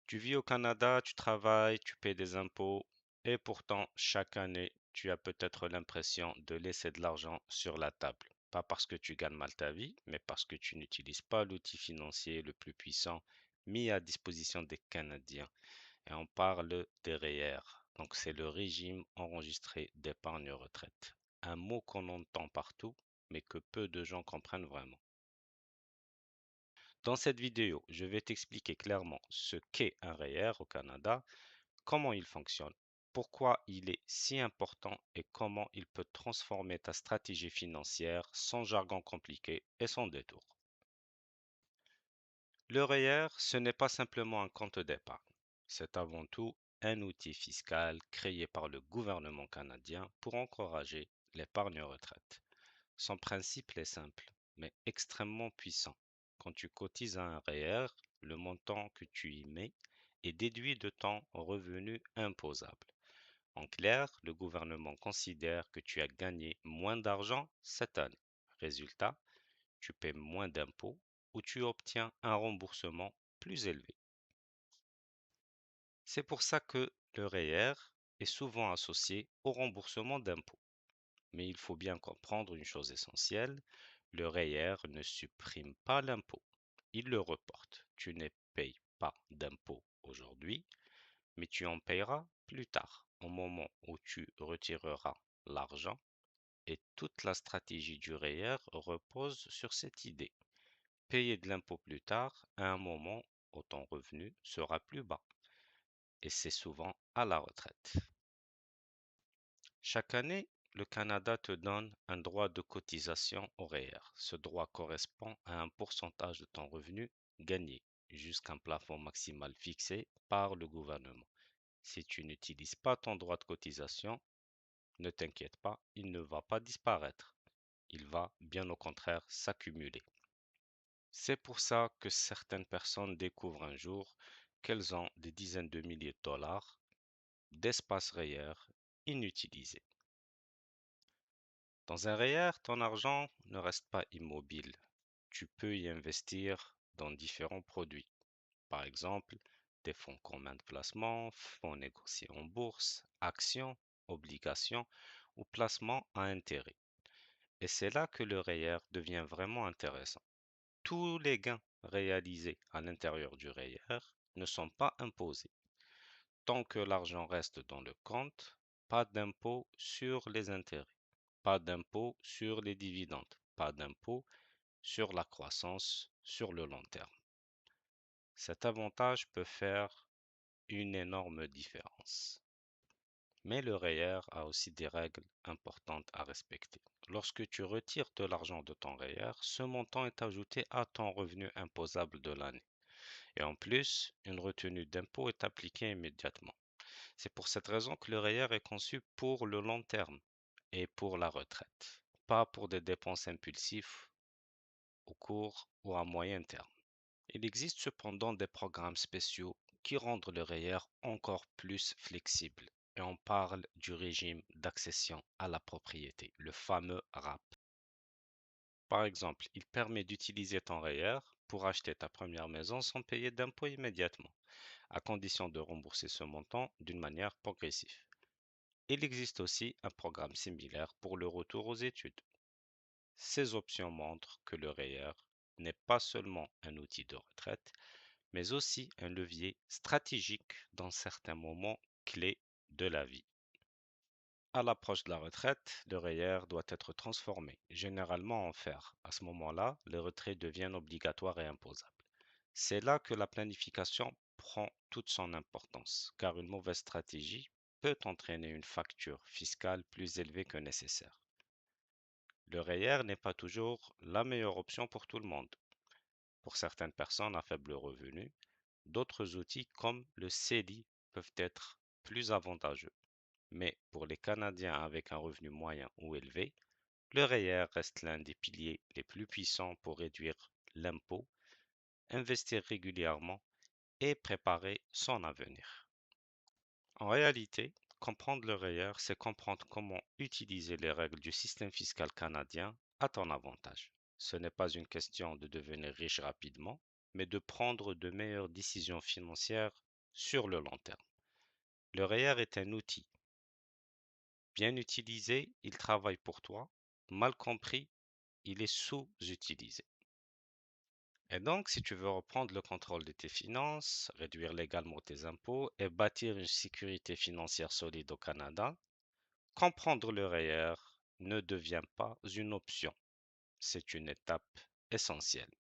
Tu vis au Canada, tu travailles, tu payes des impôts, et pourtant, chaque année, tu as peut-être l'impression de laisser de l'argent sur la table. Pas parce que tu gagnes mal ta vie, mais parce que tu n'utilises pas l'outil financier le plus puissant mis à disposition des Canadiens. Et on parle des REER. Donc, c'est le régime enregistré d'épargne retraite. Un mot qu'on entend partout, mais que peu de gens comprennent vraiment. Dans cette vidéo, je vais t'expliquer clairement ce qu'est un REER au Canada, comment il fonctionne, pourquoi il est si important et comment il peut transformer ta stratégie financière sans jargon compliqué et sans détour. Le REER, ce n'est pas simplement un compte d'épargne. C'est avant tout un outil fiscal créé par le gouvernement canadien pour encourager l'épargne retraite. Son principe est simple, mais extrêmement puissant. Quand tu cotises à un REER, le montant que tu y mets est déduit de ton revenu imposable. En clair, le gouvernement considère que tu as gagné moins d'argent cette année. Résultat, tu paies moins d'impôts ou tu obtiens un remboursement plus élevé. C'est pour ça que le REER est souvent associé au remboursement d'impôts. Mais il faut bien comprendre une chose essentielle, le REER ne supprime pas l'impôt, il le reporte. Tu ne payes pas d'impôt aujourd'hui, mais tu en payeras plus tard, au moment où tu retireras l'argent. Et toute la stratégie du REER repose sur cette idée. Payer de l'impôt plus tard, à un moment où ton revenu sera plus bas. Et c'est souvent à la retraite. Chaque année, le Canada te donne un droit de cotisation horaire. Ce droit correspond à un pourcentage de ton revenu gagné, jusqu'à un plafond maximal fixé par le gouvernement. Si tu n'utilises pas ton droit de cotisation, ne t'inquiète pas, il ne va pas disparaître. Il va bien au contraire s'accumuler. C'est pour ça que certaines personnes découvrent un jour qu'elles ont des dizaines de milliers de dollars d'espace REER inutilisés. Dans un REER, ton argent ne reste pas immobile. Tu peux y investir dans différents produits. Par exemple, des fonds communs de placement, fonds négociés en bourse, actions, obligations ou placements à intérêt. Et c'est là que le REER devient vraiment intéressant. Tous les gains réalisés à l'intérieur du REER ne sont pas imposés. Tant que l'argent reste dans le compte, pas d'impôt sur les intérêts, pas d'impôt sur les dividendes, pas d'impôt sur la croissance sur le long terme. Cet avantage peut faire une énorme différence. Mais le REER a aussi des règles importantes à respecter. Lorsque tu retires de l'argent de ton REER, ce montant est ajouté à ton revenu imposable de l'année. Et en plus, une retenue d'impôt est appliquée immédiatement. C'est pour cette raison que le REER est conçu pour le long terme et pour la retraite, pas pour des dépenses impulsives au court ou à moyen terme. Il existe cependant des programmes spéciaux qui rendent le REER encore plus flexible. Et on parle du régime d'accession à la propriété, le fameux RAP. Par exemple, il permet d'utiliser ton REER pour acheter ta première maison sans payer d'impôts immédiatement, à condition de rembourser ce montant d'une manière progressive. Il existe aussi un programme similaire pour le retour aux études. Ces options montrent que le REER n'est pas seulement un outil de retraite, mais aussi un levier stratégique dans certains moments clés de la vie. À l'approche de la retraite, le REER doit être transformé, généralement en fer. À ce moment-là, les retraits deviennent obligatoires et imposables. C'est là que la planification prend toute son importance, car une mauvaise stratégie peut entraîner une facture fiscale plus élevée que nécessaire. Le REER n'est pas toujours la meilleure option pour tout le monde. Pour certaines personnes à faible revenu, d'autres outils comme le CELI peuvent être plus avantageux. Mais pour les Canadiens avec un revenu moyen ou élevé, le REER reste l'un des piliers les plus puissants pour réduire l'impôt, investir régulièrement et préparer son avenir. En réalité, comprendre le REER, c'est comprendre comment utiliser les règles du système fiscal canadien à ton avantage. Ce n'est pas une question de devenir riche rapidement, mais de prendre de meilleures décisions financières sur le long terme. Le REER est un outil. Bien utilisé, il travaille pour toi. Mal compris, il est sous-utilisé. Et donc, si tu veux reprendre le contrôle de tes finances, réduire légalement tes impôts et bâtir une sécurité financière solide au Canada, comprendre le REER ne devient pas une option. C'est une étape essentielle.